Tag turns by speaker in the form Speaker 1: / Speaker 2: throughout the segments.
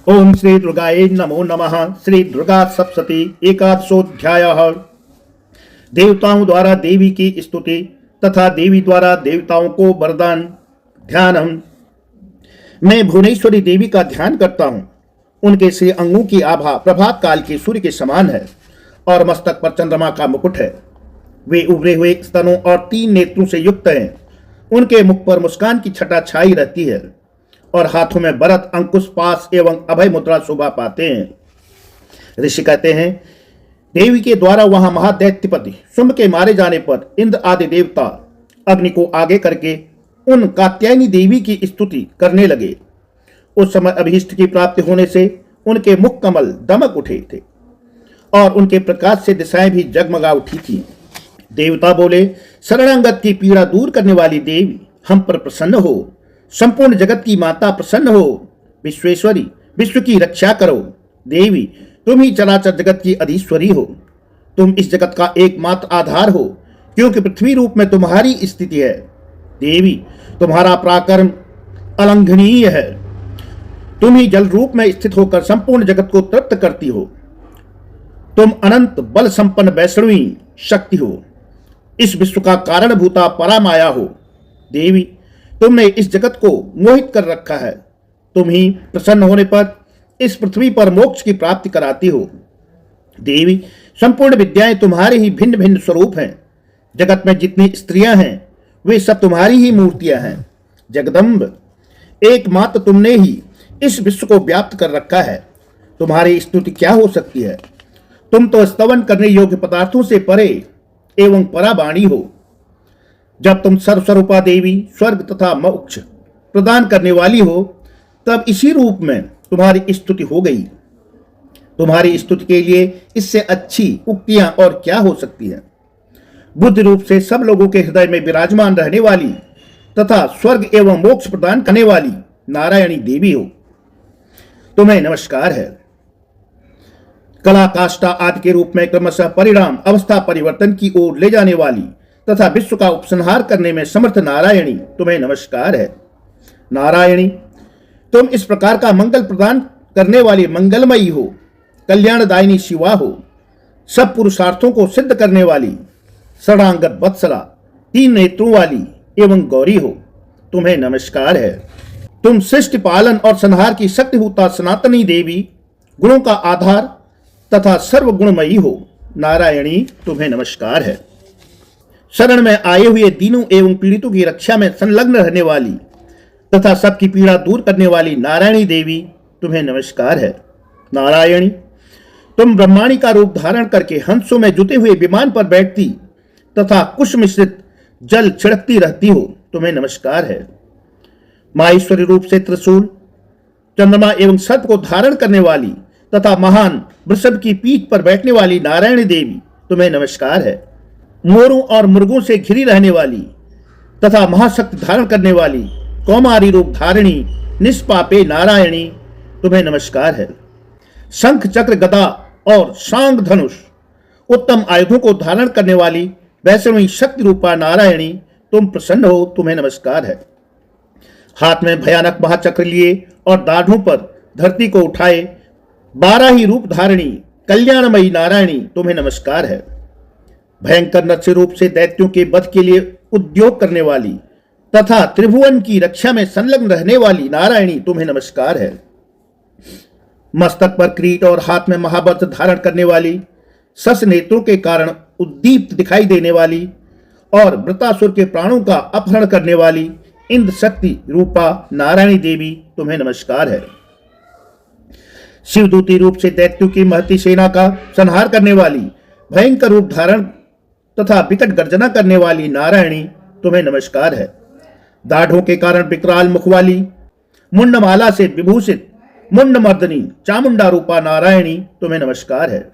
Speaker 1: ओम श्री दुर्गाये नमो नमः। श्री दुर्गा सप्तशती एकादशोऽध्यायः। देवताओं द्वारा देवी की स्तुति तथा देवी द्वारा देवताओं को वरदान। ध्यानम। मैं भुवनेश्वरी देवी का ध्यान करता हूँ। उनके श्री अंगों की आभा प्रभात काल के सूर्य के समान है और मस्तक पर चंद्रमा का मुकुट है। वे उभरे हुए स्तनों और 3 नेत्रों से युक्त हैं। उनके मुख पर मुस्कान की छटा छाई रहती है और हाथों में भरत, अंकुश, पास एवं अभय मुद्रा शोभा पाते हैं। ऋषि कहते हैं, देवी के द्वारा वहां महादैत्यपति शुंभ के मारे जाने पर इंद्र आदि देवता अग्नि को आगे करके उन कात्यायनी देवी की स्तुति करने लगे। उस समय अभीष्ट की प्राप्ति होने से उनके मुख कमल दमक उठे थे और उनके प्रकाश से दिशाएं भी जगमगा उठी थी। देवता बोले, शरणागत की पीड़ा दूर करने वाली देवी, हम पर प्रसन्न हो। संपूर्ण जगत की माता प्रसन्न हो। विश्वेश्वरी, विश्व की रक्षा करो। देवी, तुम ही चराचर जगत की अधीश्वरी हो। तुम इस जगत का एकमात्र आधार हो, क्योंकि पृथ्वी रूप में तुम्हारी स्थिति है। देवी, तुम्हारा पराक्रम अलंघनीय है। तुम ही जल रूप में स्थित होकर संपूर्ण जगत को तृप्त करती हो। तुम अनंत बल संपन्न वैष्णवी शक्ति हो। इस विश्व का कारणभूता परामाया हो। देवी, तुमने इस जगत को मोहित कर रखा है। तुम ही प्रसन्न होने पर इस पृथ्वी पर मोक्ष की प्राप्ति कराती हो। देवी, संपूर्ण विद्याएं तुम्हारे ही भिन्न भिन्न स्वरूप हैं। जगत में जितनी स्त्रियां हैं वे सब तुम्हारी ही मूर्तियां हैं। जगदम्ब, एकमात्र तुमने ही इस विश्व को व्याप्त कर रखा है। तुम्हारी स्तुति क्या हो सकती है। तुम तो स्तवन करने योग्य पदार्थों से परे एवं पराबाणी हो। जब तुम सर्वस्वरूपा देवी स्वर्ग तथा मोक्ष प्रदान करने वाली हो, तब इसी रूप में तुम्हारी स्तुति हो गई। तुम्हारी स्तुति के लिए इससे अच्छी उक्तियां और क्या हो सकती है। बुद्ध रूप से सब लोगों के हृदय में विराजमान रहने वाली तथा स्वर्ग एवं मोक्ष प्रदान करने वाली नारायणी देवी हो, तुम्हें नमस्कार है। कला, काष्ठा आदि के रूप में क्रमशः परिणाम अवस्था परिवर्तन की ओर ले जाने वाली तथा विश्व का उपसंहार करने में समर्थ नारायणी, तुम्हें नमस्कार है। नारायणी, तुम इस प्रकार का मंगल प्रदान करने वाली मंगलमयी हो, कल्याणदायिनी शिवा हो, सब पुरुषार्थों को सिद्ध करने वाली शरणागत वत्सला, 3 नेत्रों वाली एवं गौरी हो, तुम्हें नमस्कार है। तुम सृष्टि पालन और संहार की शक्तिभूता सनातनी देवी, गुणों का आधार तथा सर्वगुणमयी हो। नारायणी, तुम्हें नमस्कार है। शरण में आए हुए दीनों एवं पीड़ितों की रक्षा में संलग्न रहने वाली तथा सबकी पीड़ा दूर करने वाली नारायणी देवी, तुम्हें नमस्कार है। नारायणी, तुम ब्रह्माणी का रूप धारण करके हंसों में जुटे हुए विमान पर बैठती तथा कुश मिश्रित जल छिड़कती रहती हो, तुम्हें नमस्कार है। माहेश्वरी रूप से त्रिशूल, चंद्रमा एवं सर्प को धारण करने वाली तथा महान वृषभ की पीठ पर बैठने वाली नारायणी देवी, तुम्हें नमस्कार है। मोरों और मृगों से घिरी रहने वाली तथा महाशक्ति धारण करने वाली कौमारी रूप धारिणी निष्पापे नारायणी, तुम्हें नमस्कार है। शंख, चक्र, गदा और शांग धनुष उत्तम आयुधों को धारण करने वाली वैष्णवी शक्ति रूपा नारायणी, तुम प्रसन्न हो, तुम्हें नमस्कार है। हाथ में भयानक महाचक्र लिए और दाढ़ों पर धरती को उठाए 12 ही रूप धारिणी कल्याणमयी नारायणी, तुम्हें नमस्कार है। भयंकर नत्स्य रूप से दैत्यों के वध के लिए उद्योग करने वाली तथा त्रिभुवन की रक्षा में संलग्न रहने वाली नारायणी, तुम्हें नमस्कार है। मस्तक पर किरीट और हाथ में महावज्र धारण करने वाली, सस नेत्रों के कारण उद्दीप्त दिखाई देने वाली और वृतासुर के प्राणों का अपहरण करने वाली इंद्र शक्ति रूपा नारायणी देवी, तुम्हें नमस्कार है। शिवदूती रूप से दैत्यों की महती सेना का संहार करने वाली, भयंकर रूप धारण तथा विकट गर्जना करने वाली नारायणी, तुम्हें नमस्कार है। दाढ़ों के कारण विकराल मुख वाली, मुंडमाला से विभूषित मुंडमर्दनी चामुंडा रूपा नारायणी, तुम्हें नमस्कार है।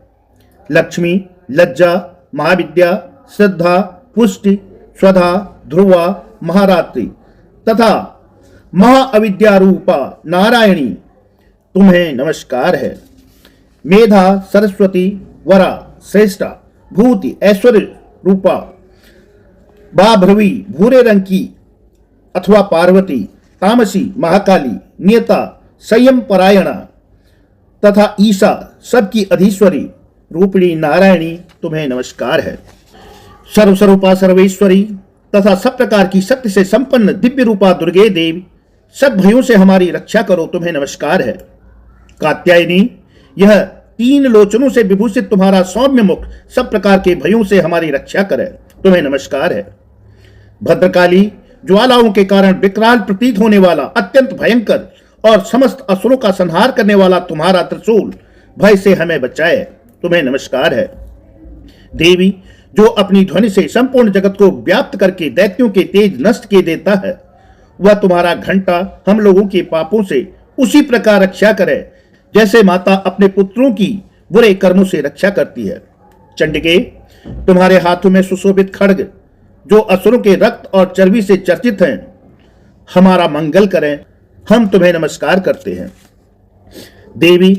Speaker 1: लक्ष्मी, लज्जा, महाविद्या, श्रद्धा, पुष्टि, स्वधा, ध्रुवा, महारात्रि तथा महाअविद्या रूपा नारायणी, तुम्हें नमस्कार है। मेधा, सरस्वती, वरा, श्रेष्ठा, भूति, ऐश्वर्य रूपा बाभ्रवी भूरे रंग की अथवा पार्वती, तामसी, महाकाली, नियता, संयम परायणा, तथा ईशा सबकी अधीश्वरी रूपिणी नारायणी तुम्हें नमस्कार है। सर्वस्वरूपा सर्वेश्वरी तथा सब प्रकार की शक्ति से संपन्न दिव्य रूपा दुर्गे देवी, सब भयों से हमारी रक्षा करो, तुम्हें नमस्कार है। कात्यायनी, यह 3 लोचनों से विभूषित तुम्हारा सौम्य मुख सब प्रकार के भयों से हमारी रक्षा करे, तुम्हें नमस्कार है। भद्रकाली, ज्वालाओं के कारण विकराल प्रतीत होने वाला अत्यंत भयंकर और समस्त असुरों का संहार करने वाला तुम्हारा त्रिशूल भय से हमें बचाए, तुम्हें नमस्कार है। देवी, जो अपनी ध्वनि से संपूर्ण जगत को व्याप्त करके दैत्यों के तेज नष्ट किए देता है, वह तुम्हारा घंटा हम लोगों के पापों से उसी प्रकार रक्षा करे जैसे माता अपने पुत्रों की बुरे कर्मों से रक्षा करती है। चंडिके, तुम्हारे हाथों में सुशोभित खड्ग जो असुरों के रक्त और चर्बी से चर्चित हैं, हमारा मंगल करें, हम तुम्हें नमस्कार करते हैं। देवी,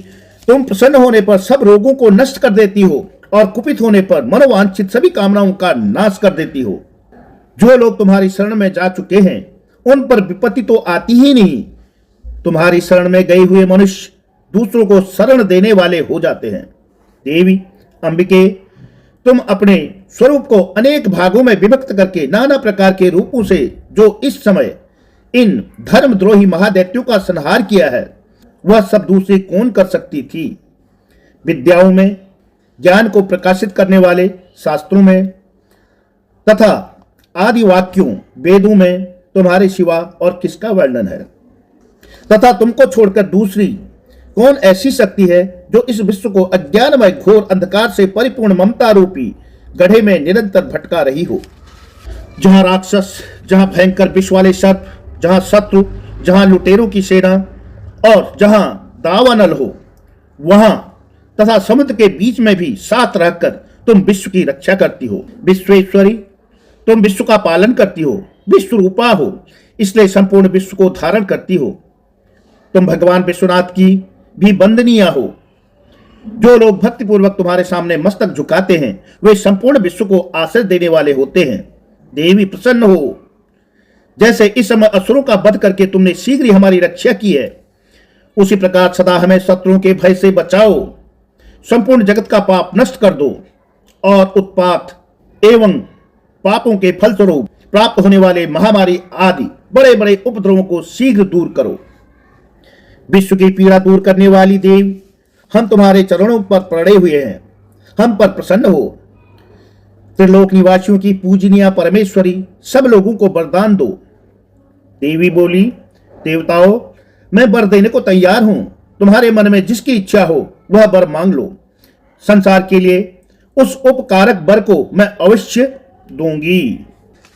Speaker 1: तुम प्रसन्न होने पर सब रोगों को नष्ट कर देती हो और कुपित होने पर मनोवांछित सभी कामनाओं का नाश कर देती हो। जो लोग तुम्हारी शरण में जा चुके हैं उन पर विपत्ति तो आती ही नहीं। तुम्हारी शरण में गए हुए मनुष्य दूसरों को शरण देने वाले हो जाते हैं। देवी अंबिके, तुम अपने स्वरूप को अनेक भागों में विभक्त करके नाना प्रकार के रूपों से जो इस समय इन धर्मद्रोही महादैत्यों का संहार किया है, वह सब दूसरी कौन कर सकती थी। विद्याओं में, ज्ञान को प्रकाशित करने वाले शास्त्रों में तथा आदि वाक्यों वेदों में तुम्हारे सिवा और किसका वर्णन है, तथा तुमको छोड़कर दूसरी कौन ऐसी शक्ति है जो इस विश्व को अज्ञानमय घोर अंधकार से परिपूर्ण ममता रूपी गड्ढे में निरंतर भटका रही हो। जहां राक्षस, जहां भयंकर विष वाले सर्प, जहां शत्रु, जहां लुटेरों की सेना और जहां दावानल हो, वहां तथा समुद्र के बीच में भी साथ रहकर तुम विश्व की रक्षा करती हो। विश्वेश्वरी, तुम विश्व का पालन करती हो, विश्व रूपा हो, इसलिए संपूर्ण विश्व को धारण करती हो। तुम भगवान विश्वनाथ की भी वंदनीय हो। जो लोग भक्तिपूर्वक तुम्हारे सामने मस्तक झुकाते हैं वे संपूर्ण विश्व को आश्रय देने वाले होते हैं। देवी प्रसन्न हो, जैसे इस समय असुरों का वध करके तुमने शीघ्र ही हमारी रक्षा की है, उसी प्रकार सदा हमें शत्रुओं के भय से बचाओ। संपूर्ण जगत का पाप नष्ट कर दो और उत्पात एवं पापों के फलस्वरूप प्राप्त होने वाले महामारी आदि बड़े बड़े उपद्रवों को शीघ्र दूर करो। विश्व की पीड़ा दूर करने वाली देव, हम तुम्हारे चरणों पर पड़े हुए हैं, हम पर प्रसन्न हो। त्रिलोक निवासियों की पूजनीय परमेश्वरी, सब लोगों को वरदान दो। देवी बोली, देवताओं, मैं वर देने को तैयार हूं, तुम्हारे मन में जिसकी इच्छा हो वह वर मांग लो। संसार के लिए उस उपकारक वर को मैं अवश्य दूंगी।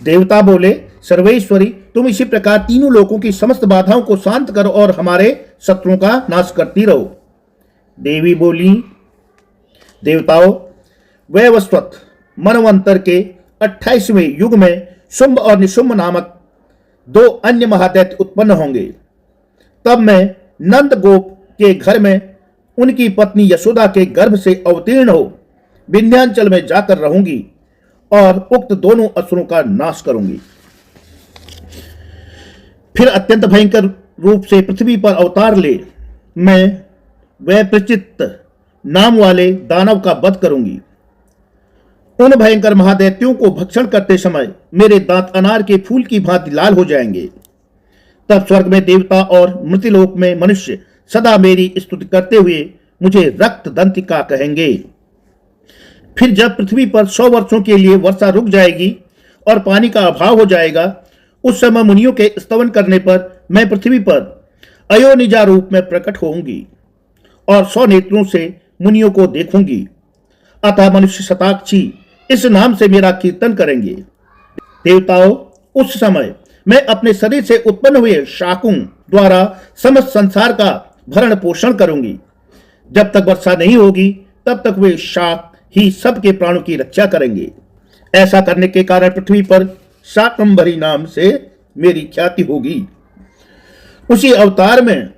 Speaker 1: देवता बोले, सर्वेश्वरी, तुम इसी प्रकार तीनों लोकों की समस्त बाधाओं को शांत करो और हमारे शत्रुओं का नाश करती रहो। देवी बोली, देवताओं, वैवस्वत मनवंतर के 28वें युग में शुंभ और निशुंभ नामक 2 अन्य महादैत्य उत्पन्न होंगे। तब मैं नंद गोप के घर में उनकी पत्नी यशोदा के गर्भ से अवतीर्ण हो विंध्याचल में जाकर रहूंगी और उक्त दोनों असुरों का नाश करूंगी। फिर अत्यंत भयंकर रूप से पृथ्वी पर अवतार ले मैं वैप्रचित्त नाम वाले दानव का वध करूंगी। उन भयंकर महादैत्यों को भक्षण करते समय मेरे दांत अनार के फूल की भांति लाल हो जाएंगे। तब स्वर्ग में देवता और मृत्युलोक में मनुष्य सदा मेरी स्तुति करते हुए मुझे रक्त दंतिका कहेंगे। फिर जब पृथ्वी पर 100 वर्षों के लिए वर्षा रुक जाएगी और पानी का अभाव हो जाएगा, उस समय मुनियों के स्तवन करने पर मैं पृथ्वी पर अयोनिजा रूप में प्रकट होऊंगी और 100 नेत्रों से मुनियों को देखूंगी। अतः मनुष्य शताक्षी इस नाम से मेरा कीर्तन करेंगे। देवताओं, उस समय मैं अपने शरीर से उत्पन्न हुए शाकुं द्वारा समस्त संसार का भरण पोषण करूंगी। जब तक वर्षा नहीं होगी तब तक वे शाक ही सबके प्राणों की रक्षा करेंगे। ऐसा करने के कारण पृथ्वी पर शाकंभरी नाम से मेरी ख्याति होगी। उसी अवतार में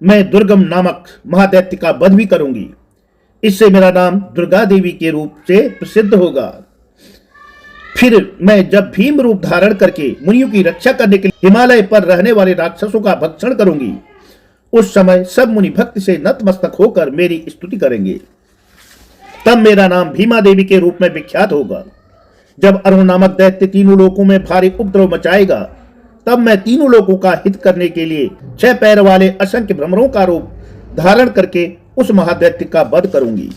Speaker 1: मैं दुर्गम नामक महादैत्य का वध भी करूंगी। इससे मेरा नाम दुर्गा देवी के रूप से प्रसिद्ध होगा। फिर मैं जब भीम रूप धारण करके मुनियों की रक्षा करने के लिए हिमालय पर रहने वाले राक्षसों का भक्षण करूंगी, उस समय सब मुनि भक्ति से नतमस्तक होकर मेरी स्तुति करेंगे। तब मेरा नाम भीमा देवी के रूप में विख्यात होगा। जब अरुण नामक दैत्य तीनों लोकों में भारी उपद्रव मचाएगा, तब मैं तीनों लोगों का हित करने के लिए 6 पैर वाले असंख्य भ्रमरों का रूप धारण करके उस महादैत्य का वध करूंगी।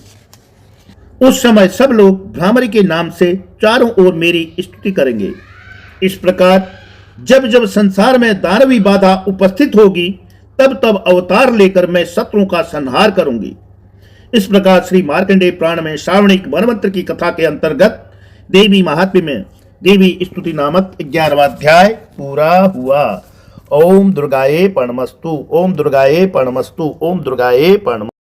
Speaker 1: उस समय सब लोग भ्रामरी के नाम से चारों ओर मेरी स्तुति करेंगे। इस प्रकार जब जब संसार में दानवी बाधा उपस्थित होगी, तब तब अवतार लेकर मैं शत्रुओं का संहार करूंगी। इस प्रकार श्री मार्कंडेय पुराण में श्रावणिक वनमंत्र की कथा के अंतर्गत देवी महात्म्य में देवी स्तुति नामक 11वां अध्याय पूरा हुआ। ओम दुर्गाये प्रणमस्तु, ओम दुर्गाये प्रणमस्तु, ओम दुर्गाये प्रणमस्तु।